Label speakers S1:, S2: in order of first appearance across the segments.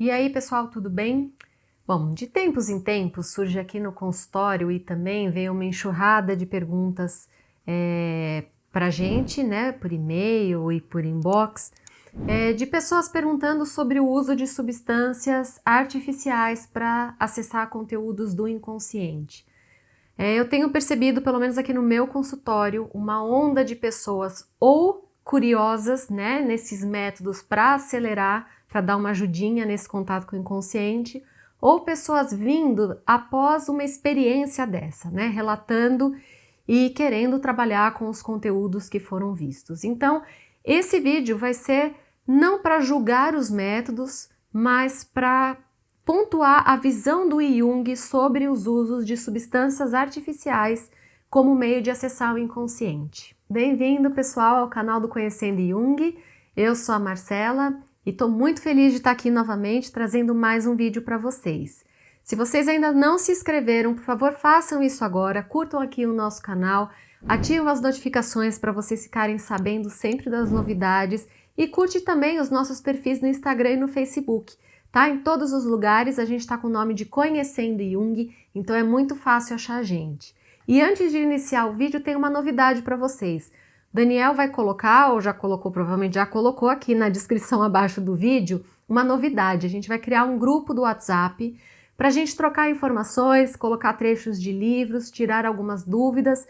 S1: E aí, pessoal, tudo bem? Bom, de tempos em tempos surge aqui no consultório e também veio uma enxurrada de perguntas para gente, né, por e-mail e por inbox, de pessoas perguntando sobre o uso de substâncias artificiais para acessar conteúdos do inconsciente. Eu tenho percebido, pelo menos aqui no meu consultório, uma onda de pessoas ou curiosas, né, nesses métodos para acelerar, para dar uma ajudinha nesse contato com o inconsciente, ou pessoas vindo após uma experiência dessa, né, relatando e querendo trabalhar com os conteúdos que foram vistos. Então, esse vídeo vai ser não para julgar os métodos, mas para pontuar a visão do Jung sobre os usos de substâncias artificiais como meio de acessar o inconsciente. Bem-vindo, pessoal, ao canal do Conhecendo Jung. Eu sou a Marcela e estou muito feliz de estar aqui novamente trazendo mais um vídeo para vocês. Se vocês ainda não se inscreveram, por favor, façam isso agora, curtam aqui o nosso canal, ativem as notificações para vocês ficarem sabendo sempre das novidades e curte também os nossos perfis no Instagram e no Facebook. Tá? Em todos os lugares a gente está com o nome de Conhecendo Jung, então é muito fácil achar a gente. E antes de iniciar o vídeo, tem uma novidade para vocês. Daniel vai colocar, ou já colocou, provavelmente já colocou aqui na descrição abaixo do vídeo, uma novidade. A gente vai criar um grupo do WhatsApp para a gente trocar informações, colocar trechos de livros, tirar algumas dúvidas,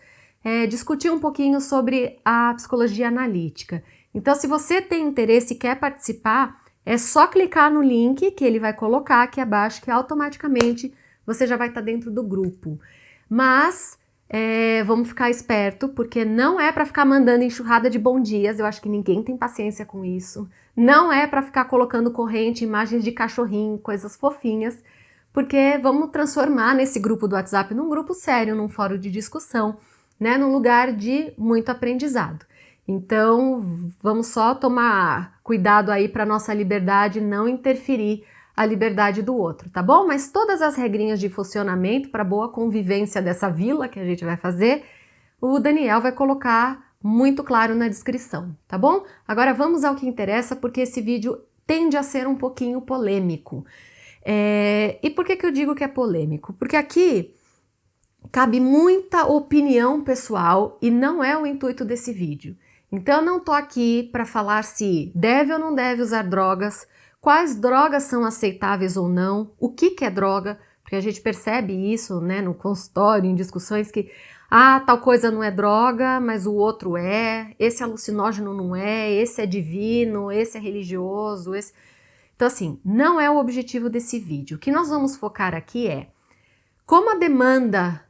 S1: discutir um pouquinho sobre a psicologia analítica. Então, se você tem interesse e quer participar, é só clicar no link que ele vai colocar aqui abaixo, que automaticamente você já vai estar dentro do grupo. Mas vamos ficar esperto, porque não é para ficar mandando enxurrada de bom dias, eu acho que ninguém tem paciência com isso. Não é para ficar colocando corrente, imagens de cachorrinho, coisas fofinhas, porque vamos transformar nesse grupo do WhatsApp num grupo sério, num fórum de discussão, né, num lugar de muito aprendizado. Então, vamos só tomar cuidado aí para nossa liberdade não interferir a liberdade do outro, tá bom? Mas todas as regrinhas de funcionamento para boa convivência dessa vila que a gente vai fazer, o Daniel vai colocar muito claro na descrição, tá bom? Agora vamos ao que interessa, porque esse vídeo tende a ser um pouquinho polêmico. E por que eu digo que é polêmico? Porque aqui cabe muita opinião pessoal e não é o intuito desse vídeo. Então eu não tô aqui para falar se deve ou não deve usar drogas, quais drogas são aceitáveis ou não, o que é droga, porque a gente percebe isso, né, no consultório, em discussões que tal coisa não é droga, mas o outro é, esse alucinógeno não é, esse é divino, esse é religioso, esse... Então assim, não é o objetivo desse vídeo. O que nós vamos focar aqui é como a demanda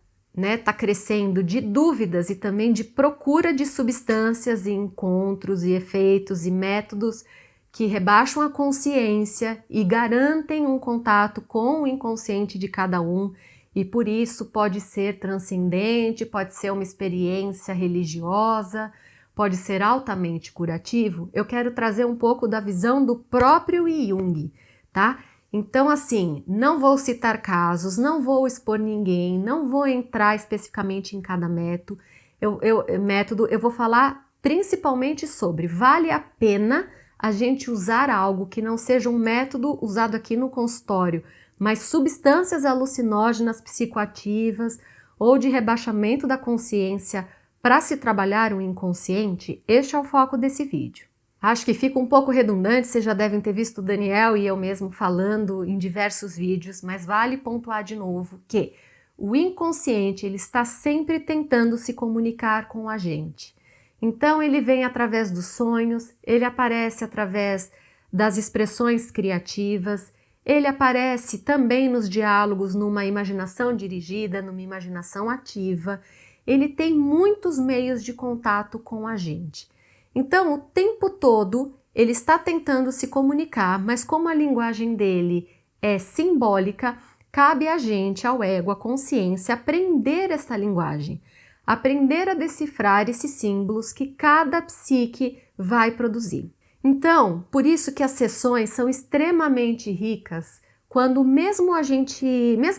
S1: tá crescendo de dúvidas e também de procura de substâncias e encontros e efeitos e métodos que rebaixam a consciência e garantem um contato com o inconsciente de cada um, e por isso pode ser transcendente, pode ser uma experiência religiosa, pode ser altamente curativo. Eu quero trazer um pouco da visão do próprio Jung, tá? Então, assim, não vou citar casos, não vou expor ninguém, não vou entrar especificamente em cada método. Eu vou falar principalmente sobre vale a pena a gente usar algo que não seja um método usado aqui no consultório, mas substâncias alucinógenas psicoativas ou de rebaixamento da consciência para se trabalhar o inconsciente. Este é o foco desse vídeo. Acho que fica um pouco redundante, vocês já devem ter visto o Daniel e eu mesmo falando em diversos vídeos, mas vale pontuar de novo que o inconsciente ele está sempre tentando se comunicar com a gente. Então ele vem através dos sonhos, ele aparece através das expressões criativas, ele aparece também nos diálogos numa imaginação dirigida, numa imaginação ativa, ele tem muitos meios de contato com a gente. Então, o tempo todo, ele está tentando se comunicar, mas como a linguagem dele é simbólica, cabe a gente, ao ego, à consciência, aprender essa linguagem, aprender a decifrar esses símbolos que cada psique vai produzir. Então, por isso que as sessões são extremamente ricas, quando mesmo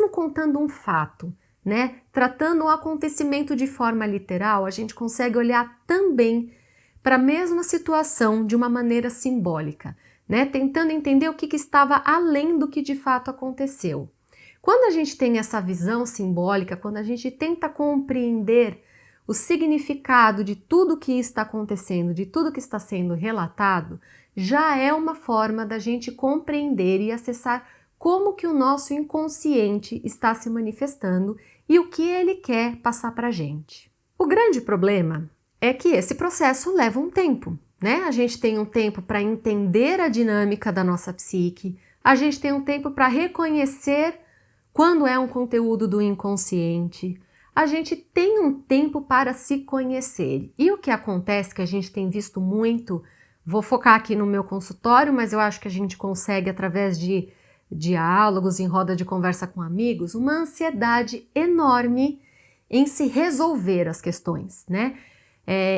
S1: contando um fato, né, tratando o acontecimento de forma literal, a gente consegue olhar também para a mesma situação de uma maneira simbólica. né? Tentando entender o que estava além do que de fato aconteceu. Quando a gente tem essa visão simbólica, quando a gente tenta compreender o significado de tudo que está acontecendo, de tudo que está sendo relatado, já é uma forma da gente compreender e acessar como que o nosso inconsciente está se manifestando e o que ele quer passar para a gente. O grande problema é que esse processo leva um tempo, né? A gente tem um tempo para entender a dinâmica da nossa psique, a gente tem um tempo para reconhecer quando é um conteúdo do inconsciente, a gente tem um tempo para se conhecer. E o que acontece, que a gente tem visto muito, vou focar aqui no meu consultório, mas eu acho que a gente consegue através de diálogos, em roda de conversa com amigos, uma ansiedade enorme em se resolver as questões, né?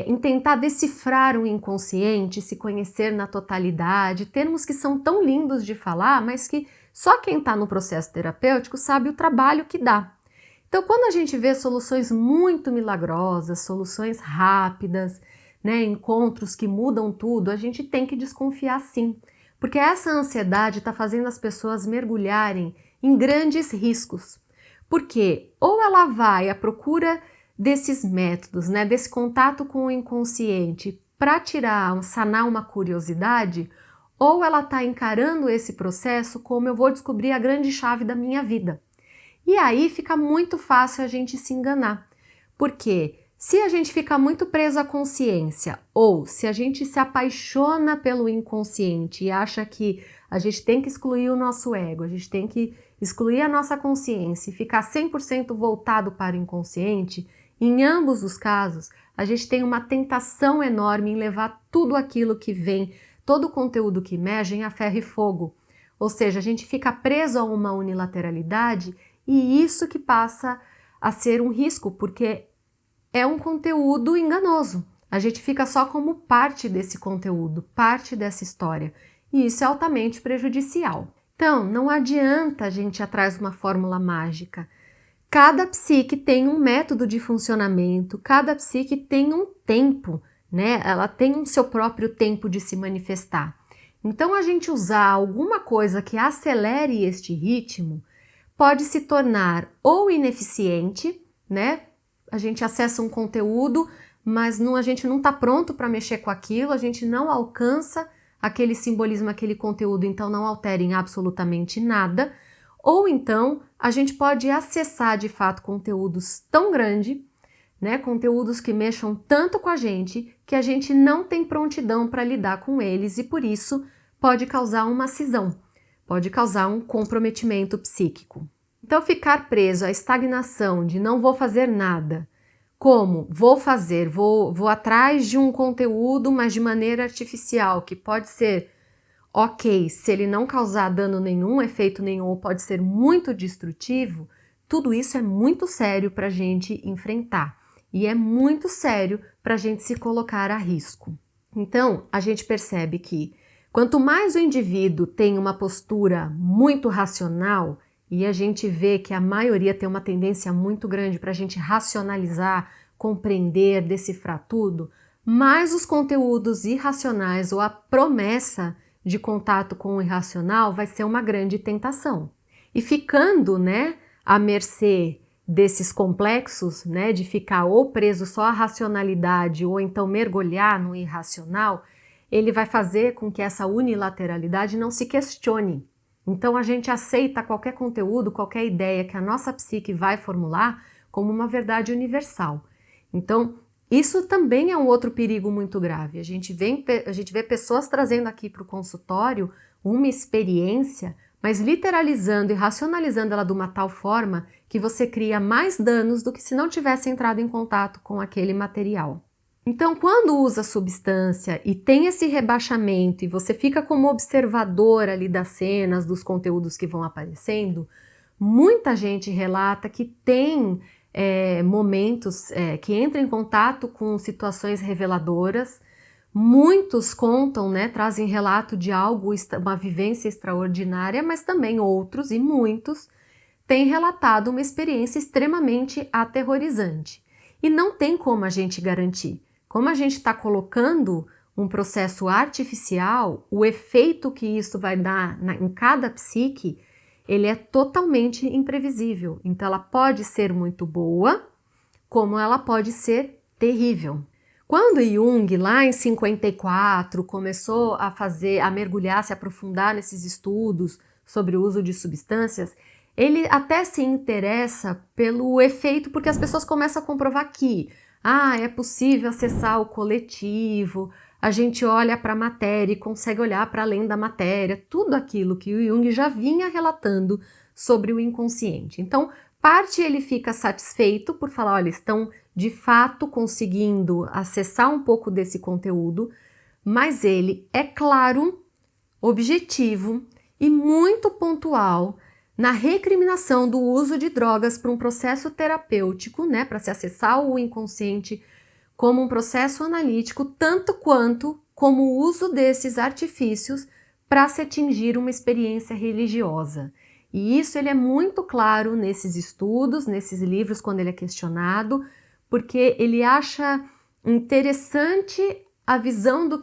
S1: Em tentar decifrar o inconsciente, se conhecer na totalidade, termos que são tão lindos de falar, mas que só quem está no processo terapêutico sabe o trabalho que dá. Então, quando a gente vê soluções muito milagrosas, soluções rápidas, né, encontros que mudam tudo, a gente tem que desconfiar sim, porque essa ansiedade está fazendo as pessoas mergulharem em grandes riscos. Porque ou ela vai à procura desses métodos, né, desse contato com o inconsciente para sanar uma curiosidade, ou ela está encarando esse processo como eu vou descobrir a grande chave da minha vida. E aí fica muito fácil a gente se enganar, porque se a gente fica muito preso à consciência ou se a gente se apaixona pelo inconsciente e acha que a gente tem que excluir o nosso ego, a gente tem que excluir a nossa consciência e ficar 100% voltado para o inconsciente, em ambos os casos, a gente tem uma tentação enorme em levar tudo aquilo que vem, todo o conteúdo que emerge a ferro e fogo. Ou seja, a gente fica preso a uma unilateralidade e isso que passa a ser um risco, porque é um conteúdo enganoso. A gente fica só como parte desse conteúdo, parte dessa história. E isso é altamente prejudicial. Então, não adianta a gente ir atrás de uma fórmula mágica. Cada psique tem um método de funcionamento, cada psique tem um tempo, né? Ela tem o seu próprio tempo de se manifestar. Então, a gente usar alguma coisa que acelere este ritmo pode se tornar ou ineficiente, né? A gente acessa um conteúdo, mas a gente não está pronto para mexer com aquilo, a gente não alcança aquele simbolismo, aquele conteúdo, então não altera em absolutamente nada. Ou então a gente pode acessar de fato conteúdos tão grandes, né? Conteúdos que mexam tanto com a gente que a gente não tem prontidão para lidar com eles e por isso pode causar uma cisão. Pode causar um comprometimento psíquico. Então, ficar preso à estagnação de não vou fazer nada, como vou fazer, vou atrás de um conteúdo, mas de maneira artificial, que pode ser ok, se ele não causar dano nenhum, efeito nenhum, ou pode ser muito destrutivo, tudo isso é muito sério para a gente enfrentar e é muito sério para a gente se colocar a risco. Então, a gente percebe que quanto mais o indivíduo tem uma postura muito racional, e a gente vê que a maioria tem uma tendência muito grande para a gente racionalizar, compreender, decifrar tudo, mais os conteúdos irracionais ou a promessa de contato com o irracional vai ser uma grande tentação. E ficando, né, à mercê desses complexos, né, de ficar ou preso só à racionalidade ou então mergulhar no irracional, ele vai fazer com que essa unilateralidade não se questione. Então a gente aceita qualquer conteúdo, qualquer ideia que a nossa psique vai formular como uma verdade universal. Então isso também é um outro perigo muito grave. A gente vê pessoas trazendo aqui para o consultório uma experiência, mas literalizando e racionalizando ela de uma tal forma que você cria mais danos do que se não tivesse entrado em contato com aquele material. Então, quando usa substância e tem esse rebaixamento e você fica como observador ali das cenas, dos conteúdos que vão aparecendo, muita gente relata que tem momentos que entra em contato com situações reveladoras. Muitos contam, né, trazem relato de algo, uma vivência extraordinária, mas também outros, e muitos, têm relatado uma experiência extremamente aterrorizante. E não tem como a gente garantir. Como a gente está colocando um processo artificial, o efeito que isso vai dar em cada psique, ele é totalmente imprevisível. Então ela pode ser muito boa, como ela pode ser terrível. Quando Jung, lá em 54, começou a mergulhar, se aprofundar nesses estudos sobre o uso de substâncias, ele até se interessa pelo efeito, porque as pessoas começam a comprovar que é possível acessar o coletivo, a gente olha para a matéria e consegue olhar para além da matéria, tudo aquilo que o Jung já vinha relatando sobre o inconsciente. Então, parte ele fica satisfeito por falar, olha, estão de fato conseguindo acessar um pouco desse conteúdo, mas ele é claro, objetivo e muito pontual na recriminação do uso de drogas para um processo terapêutico, né, para se acessar o inconsciente como um processo analítico, tanto quanto como o uso desses artifícios para se atingir uma experiência religiosa. E isso ele é muito claro nesses estudos, nesses livros, quando ele é questionado, porque ele acha interessante a visão do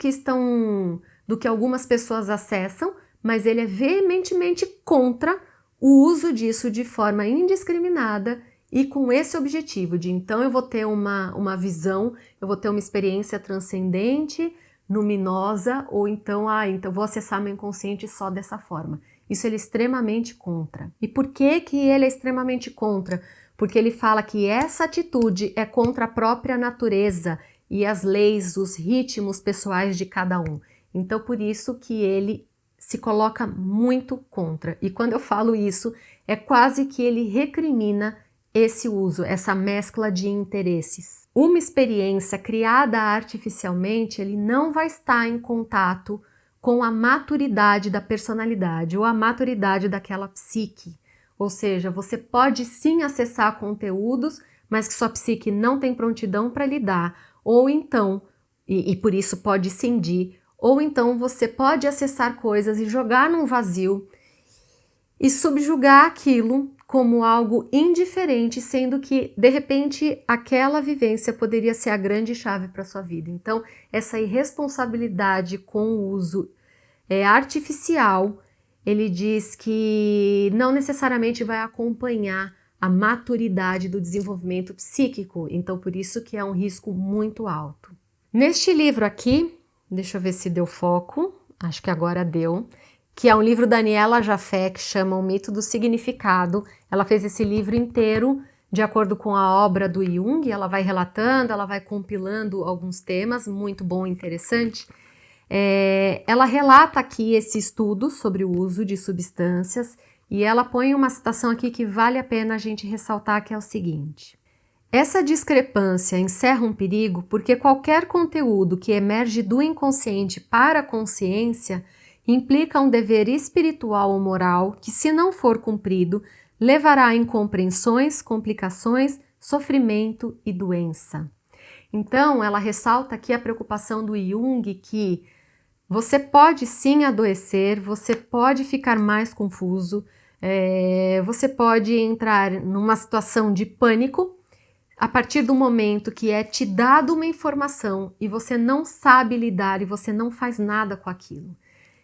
S1: que algumas pessoas acessam, mas ele é veementemente contra o uso disso de forma indiscriminada e com esse objetivo de então eu vou ter uma visão, eu vou ter uma experiência transcendente, luminosa, ou então eu vou acessar meu inconsciente só dessa forma. Isso ele é extremamente contra. E por que ele é extremamente contra? Porque ele fala que essa atitude é contra a própria natureza e as leis, os ritmos pessoais de cada um. Então, por isso que ele se coloca muito contra. E quando eu falo isso, é quase que ele recrimina esse uso, essa mescla de interesses. Uma experiência criada artificialmente, ele não vai estar em contato com a maturidade da personalidade ou a maturidade daquela psique. Ou seja, você pode sim acessar conteúdos, mas que sua psique não tem prontidão para lidar, ou então, e por isso pode cindir, ou então você pode acessar coisas e jogar num vazio e subjugar aquilo como algo indiferente, sendo que, de repente, aquela vivência poderia ser a grande chave para sua vida. Então, essa irresponsabilidade com o uso artificial, ele diz que não necessariamente vai acompanhar a maturidade do desenvolvimento psíquico, então por isso que é um risco muito alto. Neste livro aqui, deixa eu ver se deu foco, acho que agora deu, que é um livro da Daniela Jaffé, que chama O Mito do Significado. Ela fez esse livro inteiro de acordo com a obra do Jung, ela vai relatando, ela vai compilando alguns temas, muito bom e interessante. Ela relata aqui esse estudo sobre o uso de substâncias e ela põe uma citação aqui que vale a pena a gente ressaltar, que é o seguinte: essa discrepância encerra um perigo porque qualquer conteúdo que emerge do inconsciente para a consciência implica um dever espiritual ou moral que, se não for cumprido, levará a incompreensões, complicações, sofrimento e doença. Então, ela ressalta aqui a preocupação do Jung que você pode sim adoecer, você pode ficar mais confuso, você pode entrar numa situação de pânico a partir do momento que é te dado uma informação e você não sabe lidar e você não faz nada com aquilo.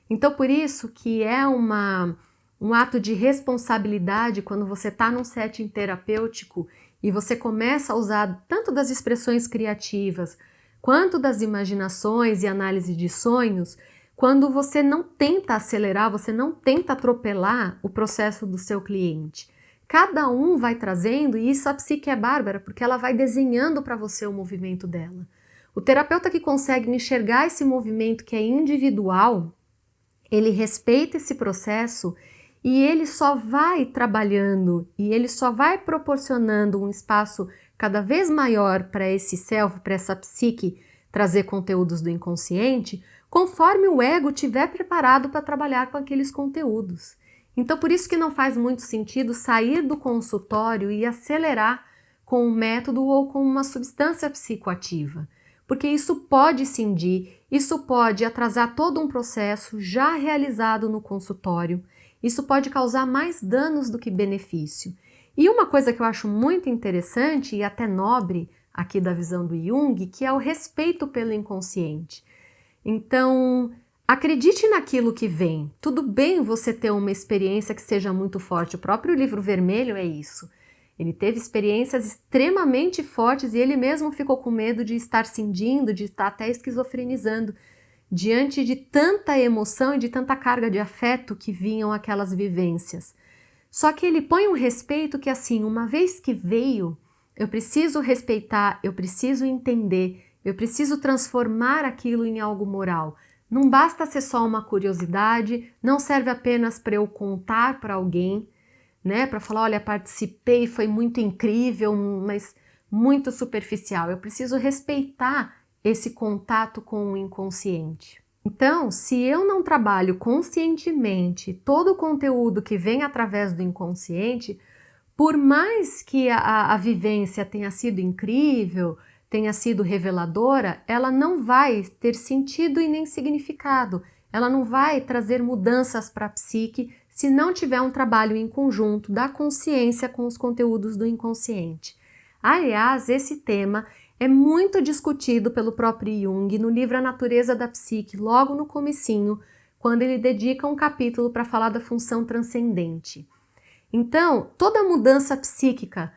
S1: Então, por isso que é um ato de responsabilidade quando você está num setting terapêutico e você começa a usar tanto das expressões criativas quanto das imaginações e análise de sonhos, quando você não tenta acelerar, você não tenta atropelar o processo do seu cliente. Cada um vai trazendo, e isso a psique é bárbara, porque ela vai desenhando para você o movimento dela. O terapeuta que consegue enxergar esse movimento que é individual, ele respeita esse processo e ele só vai trabalhando e ele só vai proporcionando um espaço cada vez maior para esse self, para essa psique trazer conteúdos do inconsciente, conforme o ego estiver preparado para trabalhar com aqueles conteúdos. Então, por isso que não faz muito sentido sair do consultório e acelerar com um método ou com uma substância psicoativa, porque isso pode cindir, isso pode atrasar todo um processo já realizado no consultório, isso pode causar mais danos do que benefício. E uma coisa que eu acho muito interessante e até nobre aqui da visão do Jung, que é o respeito pelo inconsciente. Então, acredite naquilo que vem. Tudo bem você ter uma experiência que seja muito forte. O próprio Livro Vermelho é isso. Ele teve experiências extremamente fortes e ele mesmo ficou com medo de estar cindindo, de estar até esquizofrenizando, diante de tanta emoção e de tanta carga de afeto que vinham aquelas vivências. Só que ele põe um respeito que, assim, uma vez que veio, eu preciso respeitar, eu preciso entender, eu preciso transformar aquilo em algo moral. Não basta ser só uma curiosidade, não serve apenas para eu contar para alguém, né? Para falar, olha, participei, foi muito incrível, mas muito superficial. Eu preciso respeitar esse contato com o inconsciente. Então, se eu não trabalho conscientemente todo o conteúdo que vem através do inconsciente, por mais que a vivência tenha sido incrível, tenha sido reveladora, ela não vai ter sentido e nem significado. Ela não vai trazer mudanças para a psique se não tiver um trabalho em conjunto da consciência com os conteúdos do inconsciente. Aliás, esse tema é muito discutido pelo próprio Jung no livro A Natureza da Psique, logo no comecinho, quando ele dedica um capítulo para falar da função transcendente. Então, toda mudança psíquica,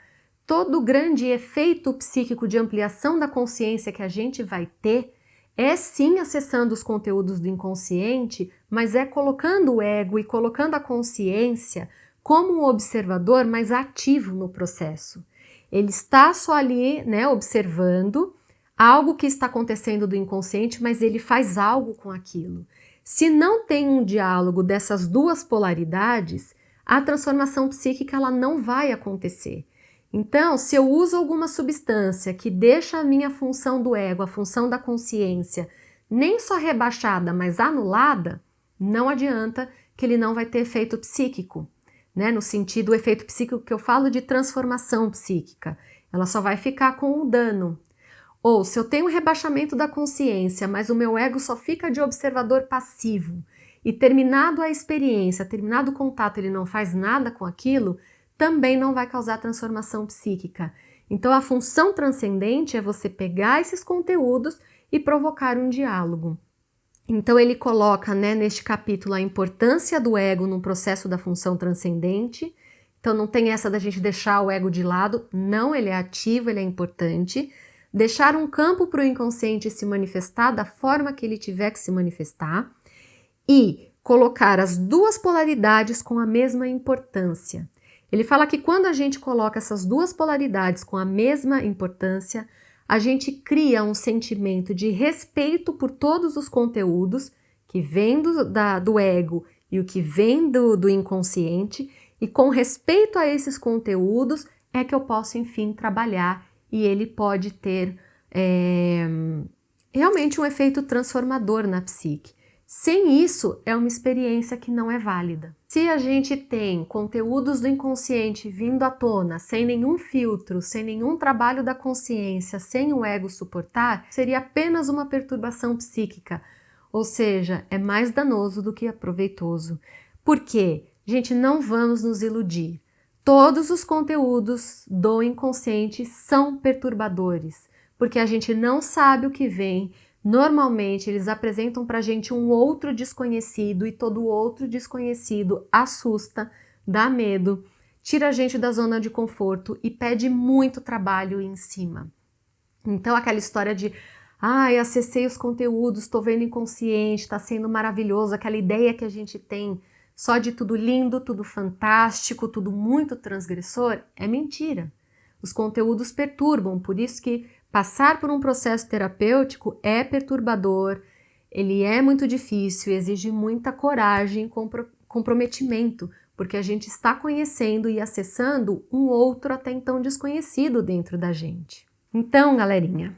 S1: todo grande efeito psíquico de ampliação da consciência que a gente vai ter, é sim acessando os conteúdos do inconsciente, mas é colocando o ego e colocando a consciência como um observador mais ativo no processo. Ele está só ali, né, observando algo que está acontecendo do inconsciente, mas ele faz algo com aquilo. Se não tem um diálogo dessas duas polaridades, a transformação psíquica ela não vai acontecer. Então, se eu uso alguma substância que deixa a minha função do ego, a função da consciência, nem só rebaixada, mas anulada, não adianta que ele não vai ter efeito psíquico, né? No sentido, o efeito psíquico que eu falo de transformação psíquica. Ela só vai ficar com o dano. Ou, se eu tenho um rebaixamento da consciência, mas o meu ego só fica de observador passivo, e terminado a experiência, terminado o contato, ele não faz nada com aquilo, também não vai causar transformação psíquica. Então, a função transcendente é você pegar esses conteúdos e provocar um diálogo. Então, ele coloca, né, neste capítulo a importância do ego no processo da função transcendente. Então, não tem essa da gente deixar o ego de lado. Não, ele é ativo, ele é importante. Deixar um campo para o inconsciente se manifestar da forma que ele tiver que se manifestar. E colocar as duas polaridades com a mesma importância. Ele fala que quando a gente coloca essas duas polaridades com a mesma importância, a gente cria um sentimento de respeito por todos os conteúdos que vêm do ego e o que vem do inconsciente, e com respeito a esses conteúdos é que eu posso, enfim, trabalhar e ele pode ter realmente um efeito transformador na psique. Sem isso, é uma experiência que não é válida. Se a gente tem conteúdos do inconsciente vindo à tona, sem nenhum filtro, sem nenhum trabalho da consciência, sem o ego suportar, seria apenas uma perturbação psíquica, ou seja, é mais danoso do que proveitoso. Por quê? Gente, não vamos nos iludir. Todos os conteúdos do inconsciente são perturbadores, porque a gente não sabe o que vem. Normalmente, eles apresentam para a gente um outro desconhecido e todo outro desconhecido assusta, dá medo, tira a gente da zona de conforto e pede muito trabalho em cima. Então, aquela história de acessei os conteúdos, estou vendo inconsciente, está sendo maravilhoso, aquela ideia que a gente tem só de tudo lindo, tudo fantástico, tudo muito transgressor, é mentira. Os conteúdos perturbam, por isso que passar por um processo terapêutico é perturbador, ele é muito difícil, exige muita coragem e comprometimento, porque a gente está conhecendo e acessando um outro até então desconhecido dentro da gente. Então, galerinha,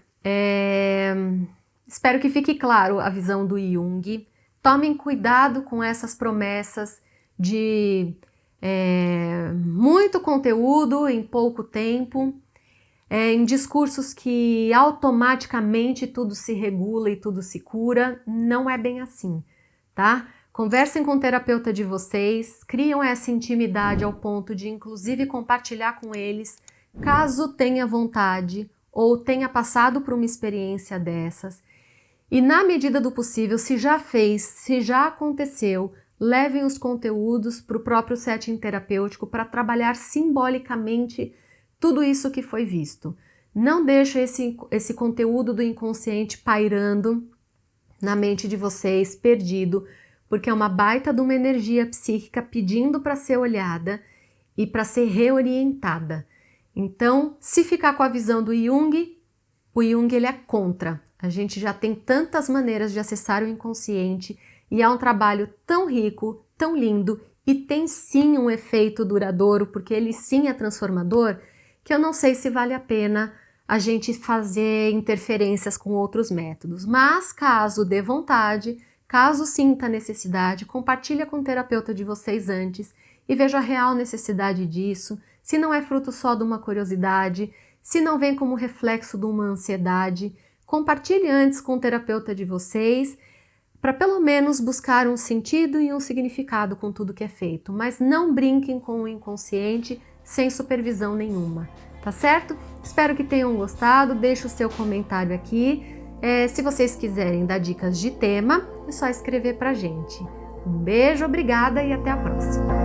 S1: espero que fique claro a visão do Jung. Tomem cuidado com essas promessas de muito conteúdo em pouco tempo, em discursos que automaticamente tudo se regula e tudo se cura. Não é bem assim, tá? Conversem com o terapeuta de vocês, criam essa intimidade ao ponto de inclusive compartilhar com eles, caso tenha vontade ou tenha passado por uma experiência dessas. E na medida do possível, se já fez, se já aconteceu, levem os conteúdos para o próprio setting terapêutico para trabalhar simbolicamente tudo isso que foi visto. Não deixe esse conteúdo do inconsciente pairando na mente de vocês, perdido, porque é uma baita de uma energia psíquica pedindo para ser olhada e para ser reorientada. Então, se ficar com a visão do Jung, o Jung ele é contra. A gente já tem tantas maneiras de acessar o inconsciente e é um trabalho tão rico, tão lindo e tem sim um efeito duradouro, porque ele sim é transformador, que eu não sei se vale a pena a gente fazer interferências com outros métodos. Mas caso dê vontade, caso sinta necessidade, compartilha com o terapeuta de vocês antes e veja a real necessidade disso, se não é fruto só de uma curiosidade, se não vem como reflexo de uma ansiedade, compartilhe antes com o terapeuta de vocês, para pelo menos buscar um sentido e um significado com tudo que é feito, mas não brinquem com o inconsciente sem supervisão nenhuma, tá certo? Espero que tenham gostado, deixe o seu comentário aqui. Se vocês quiserem dar dicas de tema, é só escrever pra gente. Um beijo, obrigada e até a próxima!